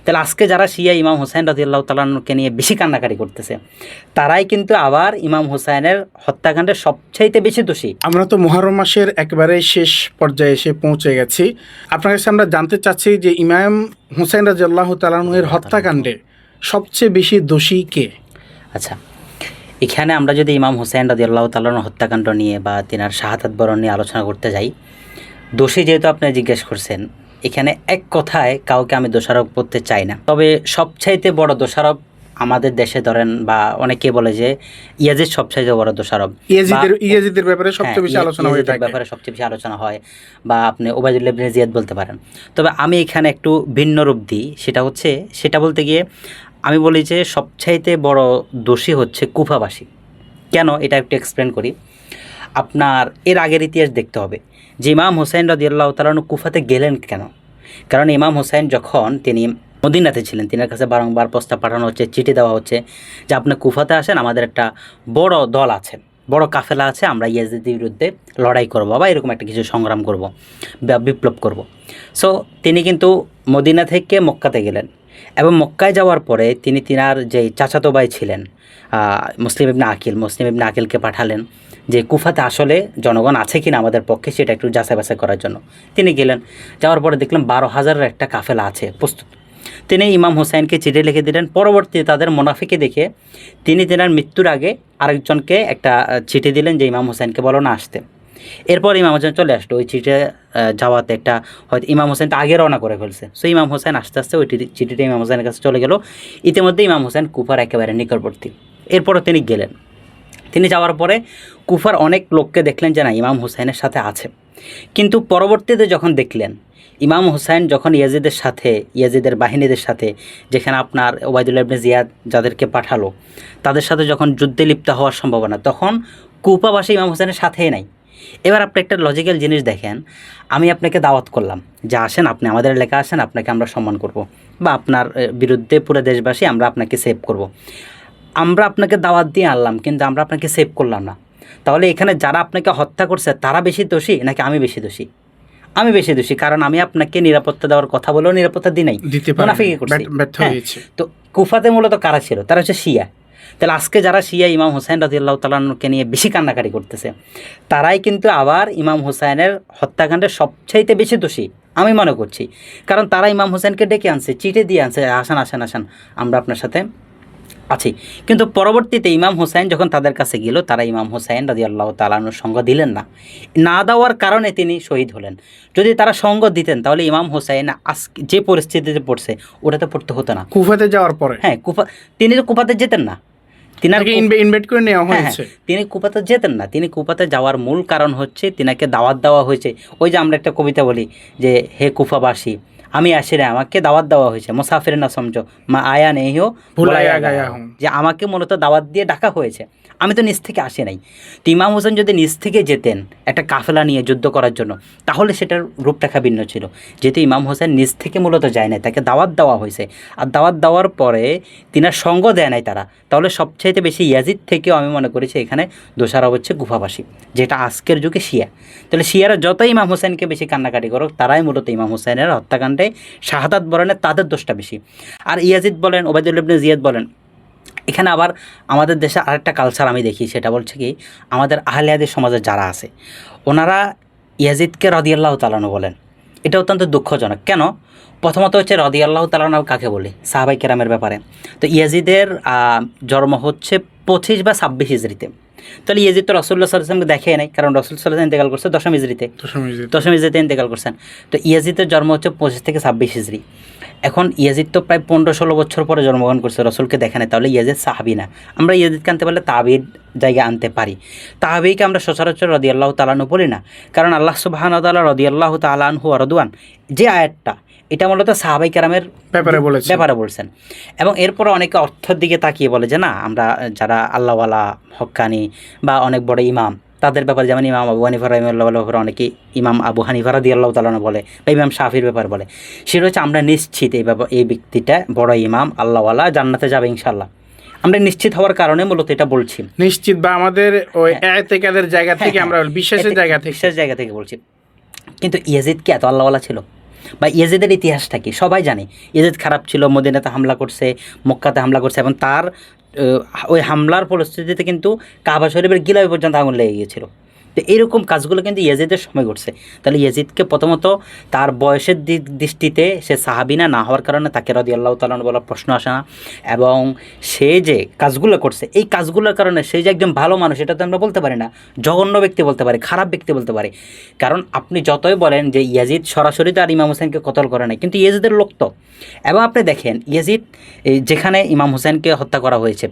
তাহলে আজকে যারা শিয়া ইমাম হুসাইন রাদিয়াল্লাহু তাআলা আনহুকে নিয়ে বেশি কান্নাকাটি করতেছে, তারাই কিন্তু আবার ইমাম হুসাইনের হত্যাকাণ্ডের সবচাইতে বেশি দোষী। আমরা তো মুহররম মাসের একেবারে শেষ পর্যায়ে এসে পৌঁছে গেছি। আপনার কাছে আমরা জানতে চাচ্ছি যে ইমাম হুসাইন রাদিয়াল্লাহু তাআলা আনহুর হত্যাকাণ্ডে সবচেয়ে বেশি দোষী কে? আচ্ছা, এখানে আমরা যদি ইমাম হুসাইন রাদিয়াল্লাহু তাআলা আনহুর হত্যাকাণ্ড নিয়ে বা তিনার শাহাদাত বরণ নিয়ে আলোচনা করতে যাই, দোষী যেহেতু আপনি জিজ্ঞেস করছেন, এখানে এক কথায় কাউকে আমি দোষারোপ করতে চাই না। তবে সবচাইতে বড় দোষারোপ আমাদের দেশে ধরেন বা অনেকে বলে যে ইয়াজিদ সবচাইতে বড় দোষারোপ, ইয়াজিদের ব্যাপারে সবচেয়ে বেশি আলোচনা হয়ে থাকে, ব্যাপারে সবচেয়ে বেশি আলোচনা হয়, বা আপনি ওবায়দুল্লাহ ইবনে জিয়াদ বলতে পারেন। তবে আমি এখানে একটু ভিন্ন রূপ দিই, সেটা বলতে গিয়ে আমি বলি যে সবচাইতে বড় দোষী হচ্ছে কুফাবাসী। কেন, এটা একটু এক্সপ্লেন করি। আপনার এর আগের ইতিহাস দেখতে হবে যে ইমাম হুসাইন রাদিয়াল্লাহু তাআলা আনহু কুফাতে গেলেন কেন। কারণ ইমাম হুসাইন যখন তিনি মদিনাতে ছিলেন, তিনার কাছে বারংবার প্রস্তাব পাঠানো হচ্ছে, চিঠি দেওয়া হচ্ছে যে আপনি কুফাতে আসেন, আমাদের একটা বড় দল আছে, বড় কাফেলা আছে, আমরা ইয়াজিদের বিরুদ্ধে লড়াই করব বা এরকম একটা কিছু সংগ্রাম করব বা বিপ্লব করব। সো তিনি কিন্তু মদিনা থেকে মক্কাতে গেলেন, এবং মক্কায় যাওয়ার পরে তিনি তিনার যে চাচাতো ভাই ছিলেন মুসলিম ইবনে আকিলকে পাঠালেন যে কুফাতে আসলে জনগণ আছে কিনা আমাদের পক্ষে সেটা একটু যাচাই বাছাই করার জন্য। তিনি গেলেন, যাওয়ার পরে দেখলাম 12,000-এর একটা কাফেলা আছে প্রস্তুত। তিনি ইমাম হুসাইনকে চিঠি লিখে দিলেন। পরবর্তীতে তাদের মুনাফিকে দেখে তিনি তেনার মৃত্যুর আগে আরেকজনকে একটা চিঠি দিলেন যে ইমাম হুসাইনকে বলো না আসতে। এরপর ইমাম হোসেন চলে আসলো। ওই চিঠি যাওয়াতে একটা হয়তো ইমাম হোসেন তো আগে রওনা করে ফেলছে, সো ইমাম হোসেন আস্তে আস্তে ওই চিঠিটা ইমাম হোসেনের কাছে চলে গেল। ইতিমধ্যে ইমাম হোসেন কুফার একেবারে নিকটবর্তী। এরপরও তিনি গেলেন। তিনি যাওয়ার পরে কুফার অনেক লোককে দেখলেন যে না ইমাম হুসাইনের সাথে আছে, কিন্তু পরবর্তীতে যখন দেখলেন ইমাম হুসাইন যখন ইয়াজিদের বাহিনীদের সাথে, যেখানে আপনার ওবায়দুল্লাহ ইবনে জিয়াদ যাদেরকে পাঠালো তাদের সাথে যখন যুদ্ধে লিপ্ত হওয়ার সম্ভাবনা, তখন কুফাবাসী ইমাম হুসাইনের সাথেই নাই। এবার আপনি একটা লজিক্যাল জিনিস দেখেন, আমি আপনাকে দাওয়াত করলাম যে আসেন, আপনি আমাদের এলাকা আসেন, আপনাকে আমরা সম্মান করব, বা আপনার বিরুদ্ধে পুরো দেশবাসী আমরা আপনাকে সেভ করব। আমরা আপনাকে দাওয়াত দিয়ে আনলাম, কিন্তু আমরা আপনাকে সেভ করলাম না। তাহলে এখানে যারা আপনাকে হত্যা করছে তারা বেশি দোষী নাকি আমি বেশি দোষী? আমি বেশি দোষী, কারণ আমি আপনাকে নিরাপত্তা দেওয়ার কথা বলেও নিরাপত্তা দিই নাই, মুনাফিকি করছি। তো কুফাতে মূলত কারা ছিল? তারা হচ্ছে শিয়া। তাহলে আজকে যারা শিয়া ইমাম হুসাইন রাদিয়াল্লাহু তাআলা আনহুকে নিয়ে বেশি কান্নাকাটি করতেছে, তারাই কিন্তু আবার ইমাম হুসাইনের হত্যাকাণ্ডের সবচাইতে বেশি দোষী আমি মনে করছি। কারণ তারা ইমাম হুসাইনকে ডেকে আনছে, চিঠি দিয়ে আনছে, আসেন আমরা আপনার সাথে আছি। কিন্তু পরবর্তীতে ইমাম হুসাইন যখন তাদের কাছে গেল, তারা ইমাম হুসাইন রাদিয়াল্লাহু তাআলা আনহুর সঙ্গ দিলেন না দেওয়ার কারণে তিনি শহীদ হলেন। যদি তারা সঙ্গ দিতেন তাহলে ইমাম হুসাইন আজকে যে পরিস্থিতিতে পড়ছে ওটাতে পড়তে হতো না। কুফাতে যাওয়ার পরে তিনি তো কুফাতে যেতেন না, ইনভাইট করে নেওয়া হয়েছে। তিনি কুফাতে যেতেন না। তিনি কুফাতে যাওয়ার মূল কারণ হচ্ছে তিনাকে দাওয়াত দেওয়া হয়েছে। ওই যে আমরা একটা কবিতা বলি যে হে কুফাবাসী আমি আসি রে, আমাকে দাওয়াত দেওয়া হয়েছে, মুসাফির না সমঝো মা আয়া নেই হো ভুলায়া গায়া হুঁ, যে আমাকে মূলত দাওয়াত দিয়ে ডাকা হয়েছে, আমি তো নিজ থেকে আসি নাই। তো ইমাম হোসেন যদি নিজ থেকে যেতেন একটা কাফেলা নিয়ে যুদ্ধ করার জন্য, তাহলে সেটার রূপরেখা ভিন্ন ছিল। যেহেতু ইমাম হোসেন নিজ থেকে মূলত যায় নাই, তাকে দাওয়াত দেওয়া হয়েছে, আর দাওয়াত দেওয়ার পরে তিনার সঙ্গ দেয় নাই তারা, তাহলে সবচাইতে বেশি ইয়াজিদ থেকেও আমি মনে করেছি এখানে দোষারোপ হচ্ছে কুফাবাসী, যেটা আজকের যুগে শিয়া। তাহলে শিয়ারা যত ইমাম হোসেনকে বেশি কান্নাকাটি করুক, তারাই মূলত ইমাম হোসেনের হত্যাকাণ্ডে শাহাদাত বরণে তাদের দোষটা বেশি। আর ইয়াজিদ বলেন, ওবায়দুল্লাহ ইবনে জিয়াদ বলেন, এখানে আবার আমাদের দেশে আরেকটা কালচার আমি দেখি, সেটা বলছে কি আমাদের আহলে হাদিস সমাজে যারা আছে ওনারা ইয়াজিদকে রাদিয়াল্লাহু তাআলা আনহু বলেন। এটা অত্যন্ত দুঃখজনক। কেন? প্রথমত হচ্ছে রাদিয়াল্লাহু তাআলা আনহু কাকে বলে? সাহাবায়ে কেরামের ব্যাপারে। তো ইয়াজিদের জন্ম হচ্ছে 25 বা 26 হিজরিতে। তাহলে ইয়াজিদ তো রাসূলুল্লাহ সাল্লাল্লাহু আলাইহি ওয়াসাল্লামকে দেখে নাই, কারণ রাসূল সাল্লাল্লাহু আলাইহি ওয়াসাল্লাম ইন্তেকাল করছে 10 হিজরিতে, 10 হিজরিতে ইন্তেকাল করছেন। তো ইয়াজিদের জন্ম হচ্ছে 25 থেকে 26 হিজরি। এখন ইয়াজিদ তো প্রায় 15-16 বছর পরে জন্মগ্রহণ করছে, রসুলকে দেখে নেয়, তাহলে ইয়াজিদ সাহাবী না। আমরা ইয়াজিদকে আনতে পারলে তাবির জায়গায় আনতে পারি। তাবিকে আমরা সচরাচর রাদিয়াল্লাহু তাআলা আনহু বলি না, কারণ আল্লাহ সুবহানাহু ওয়া তাআলা রাদিয়াল্লাহু তাআলা আনহু ওয়া রাদওয়ান যে আয়াতটা, এটা মূলত সাহাবায়ে কেরামের ব্যাপারে বলছেন। এবং এরপরে অনেকে অর্থের দিকে তাকিয়ে বলে যে না, আমরা যারা আল্লাহওয়ালা হক্কানি বা অনেক বড় ইমাম তাদের ব্যাপারে, যেমন ইমাম আবু হানিফা রাহিমাহুল্লাহর ব্যাপারে অনেকে ইমাম আবু হানিফা রাদিয়াল্লাহু তাআলা আনহু বলে, বা ইমাম শাফির ব্যাপারে বলে। সেটা হচ্ছে আমরা নিশ্চিত এই ব্যক্তিটা বড় ইমাম, আল্লাহওয়ালা, জান্নাতে যাবে ইনশাআল্লাহ। আমরা নিশ্চিত হওয়ার কারণে মূলত এটা বলছি, নিশ্চিত বা আমাদের ওই ইতিকাদের জায়গা থেকে, আমরা বিশ্বাসের জায়গা থেকে বলছি। কিন্তু ইয়াজিদ কি এত আল্লাহওয়ালা ছিল? বা ইয়াজিদের ইতিহাসটা কি সবাই জানে। ইয়াজিদ খারাপ ছিল, মদিনাতে হামলা করছে, মক্কাতে হামলা করছে, এবং তার ওই হামলার পরিস্থিতিতে কিন্তু কাবা শরীফের গিলাফ পর্যন্ত আগুন লেগে গিয়েছিল। তো এরকম কাজগুলো কিন্তু ইয়াজিদের সময় ঘটছে। তাহলে ইয়াজিদকে প্রথমত তার বয়সের দৃষ্টিতে সে সাহাবিনা না হওয়ার কারণে তাকে রাদিয়াল্লাহু তাআলা আনহু বলার প্রশ্ন আসে না, এবং সে যে কাজগুলো করছে এই কাজগুলোর কারণে সে যে একজন ভালো মানুষ এটা তো আমরা বলতে পারি না, জঘন্য ব্যক্তি বলতে পারি, খারাপ ব্যক্তি বলতে পারি। কারণ আপনি যতই বলেন যে ইয়াজিদ সরাসরি তো আর ইমাম হোসেনকে কতল করে নাই, কিন্তু ইয়াজিদের লোক তো। এবং আপনি দেখেন ইয়াজিদ যেখানে ইমাম হোসেনকে হত্যা করা হয়েছে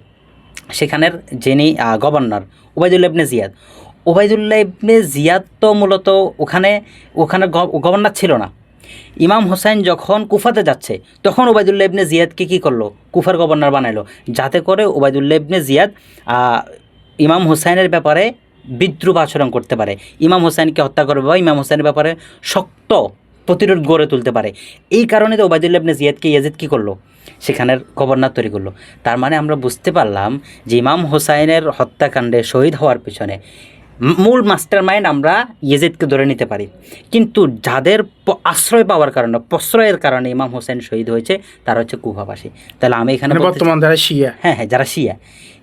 সেখানের যিনি গভর্নর ওবায়দুল্লাহ ইবনে জিয়াদ, ওবায়দুল্লাহ ইবনে জিয়াদ তো মূলত ওখানে গভর্নর ছিল না। ইমাম হোসেন যখন কুফাতে যাচ্ছে তখন ওবায়দুল্লাহ ইবনে জিয়াদকে কী করলো, কুফার গভর্নর বানাইলো, যাতে করে ওবায়দুল্লাহ ইবনে জিয়াদ ইমাম হোসেনের ব্যাপারে বিদ্রুপ আচরণ করতে পারে, ইমাম হোসেনকে হত্যা করবে বা ইমাম হোসেনের ব্যাপারে শক্ত প্রতিরোধ গড়ে তুলতে পারে। এই কারণে তো ওবায়দুল্লাহ ইবনে জিয়াদকে ইয়াজিদ কী করলো, সেখানের গভর্নর তৈরি করলো। তার মানে আমরা বুঝতে পারলাম যে ইমাম হোসাইনের হত্যাকাণ্ডে শহীদ হওয়ার পিছনে মূল মাস্টার মাইন্ড আমরা ইয়াজিদকে ধরে নিতে পারি, কিন্তু যাদের আশ্রয় পাওয়ার কারণে, প্রশ্রয়ের কারণে ইমাম হোসেন শহীদ হয়েছে তারা হচ্ছে কুফাবাসী। তাহলে আমি এখানে বর্তমান যারা শিয়া, হ্যাঁ, যারা শিয়া,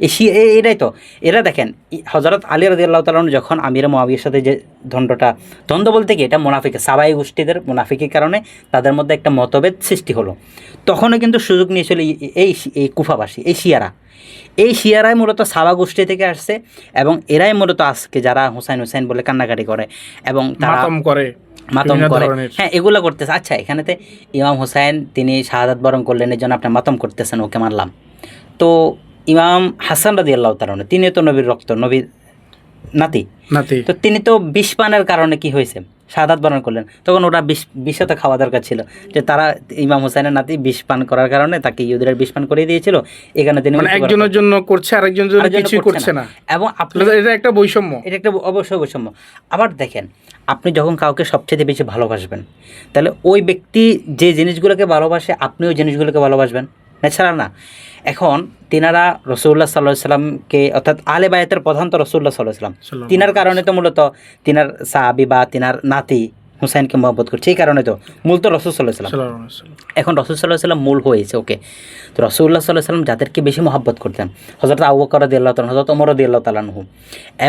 এই শিয়া এরাই তো। এরা দেখেন হযরত আলী রাদিয়াল্লাহু তাআলা যখন আমির মুআবিয়ার সাথে যে দ্বন্দ্ব বলতে কি এটা মুনাফিক সাবাই গোষ্ঠীদের মুনাফিকের কারণে তাদের মধ্যে একটা মতভেদ সৃষ্টি হলো, তখনও কিন্তু সুযোগ নিয়েছিল এই কুফাবাসী, এই শিয়ারাই মূলত সাবা গোষ্ঠী থেকে আসছে, এবং এরাই মূলত আজকে যারা হুসাইন বলে কান্নাকাটি করে এবং তারা মাতম করে, হ্যাঁ, এগুলো করতেছে। আচ্ছা, এখানেতে ইমাম হুসাইন তিনি শাহাদাত বরণ করলেন, এই জন্য আপনি মাতম করতেছেন, ওকে মানলাম। তো ইমাম হাসান রাদিয়াল্লাহু তাআলা তিনি তো নবীর রক্ত, নবীর নাতি, তো তিনি তো বিষ পানের কারণে কি হয়েছে, শাহাদাত বরণ করলেন। তখন ওরা বিষে তো খাওয়া দরকার ছিল, যে তারা ইমাম হোসেনের নাতি বিষ পান করার কারণে তাকে ইহুদিরা বিষ পান করে দিয়েছিল। এখানে তিনি একজনের জন্য করছে, আরেকজনের জন্য কিছুই করছে না। এবং এটা একটা বৈষম্য, এটা একটা অবশ্যই বৈষম্য। আবার দেখেন, আপনি যখন কাউকে সবচেয়ে বেশি ভালোবাসবেন, তাহলে ওই ব্যক্তি যে জিনিসগুলোকে ভালোবাসে আপনি ওই জিনিসগুলোকে ভালোবাসবেন, ন্যাচারাল না? এখন তিনারা রাসূলুল্লাহ সাল্লাল্লাহু আলাইহি সাল্লামকে, অর্থাৎ আলে বায়াতের প্রধান তো রাসূলুল্লাহ সাল্লাল্লাহু আলাইহি সাল্লাম, তিনার কারণে তো মূলত তিনার সাহাবী বা তিনার নাতি হুসাইনকে মহব্বত করছে, এই কারণে তো মূল তো রাসূল সাল্লাল্লাহু আলাইহি সাল্লাম। এখন রাসূল সাল্লাল্লাহু আলাইহি সাল্লাম মূল হয়েছে, ওকে, তো রাসূলুল্লাহ সাল্লাল্লাহু আলাইহি সাল্লাম যাদেরকে বেশি মহব্বত করতেন, হযরত আবু বকর রাদিয়াল্লাহু তাআলা, হযরত ওমর রাদিয়াল্লাহু তাআলা আনহু।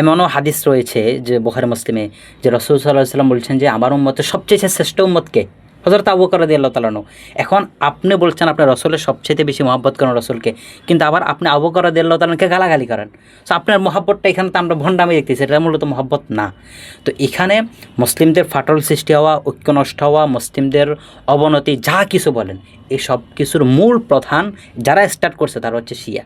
এমনও হাদিস রয়েছে যে বুখারী মুসলিমে, যে রাসূল সাল্লাল্লাহু আলাইহি সাল্লাম বলছেন যে আমার উম্মতের সবচেয়ে শ্রেষ্ঠ উম্মতকে হযরত আবু বকর রাদিয়াল্লাহু তাআলা আনহু। এখন আপনি বলছেন আপনার রাসূলের সবচেয়ে বেশি মহব্বত করেন রাসূলকে, কিন্তু আবার আপনি আবু বকর রাদিয়াল্লাহু তাআলা আনহুকে গালাগালি করেন। সো আপনার মহব্বতটা এখানে তো আমরা ভণ্ডামি দেখতেছি, এটা মূলত মহব্বত না। তো এখানে মুসলিমদের ফাটল সৃষ্টি হওয়া, ঐক্য নষ্ট হওয়া, মুসলিমদের অবনতি, যা কিছু বলেন, এই সব কিছুর মূল প্রধান যারা স্টার্ট করছে তারা হচ্ছে শিয়া।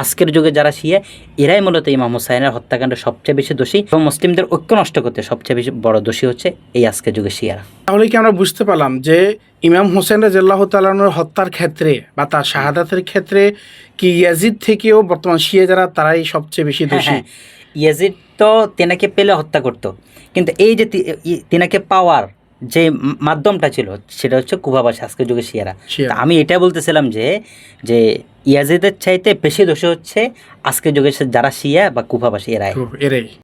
আজকের যুগে যারা শিয়া, এরাই মূলত ইমাম হুসাইনের হত্যাকাণ্ডে সবচেয়ে বেশি দোষী, এবং মুসলিমদের ঐক্য নষ্ট করতে সবচেয়ে বেশি বড় দোষী হচ্ছে এই আজকের যুগে শিয়ারা। তাহলে কি আমরা বুঝতে পারলাম যে ইমাম হোসেন রাদিয়াল্লাহু তাআলা আনহুর হত্যার ক্ষেত্রে বা তার শাহাদাতের ক্ষেত্রে কি ইয়াজিদ থেকেও বর্তমান শিয়া যারা তারাই সবচেয়ে বেশি দোষী? ইয়াজিদ তো তেনাকে পেলে হত্যা করত, কিন্তু এই যে তেনাকে পাওয়ার যে মাধ্যমটা ছিল সেটা হচ্ছে কুফাবাসী, আজকের যুগে শিয়ারা। আমি এটা বলতেছিলাম যে ইয়াজিদের চাইতে বেশি দোষী হচ্ছে আজকের যুগে যারা শিয়া বা কুফাবাসী, এরাই।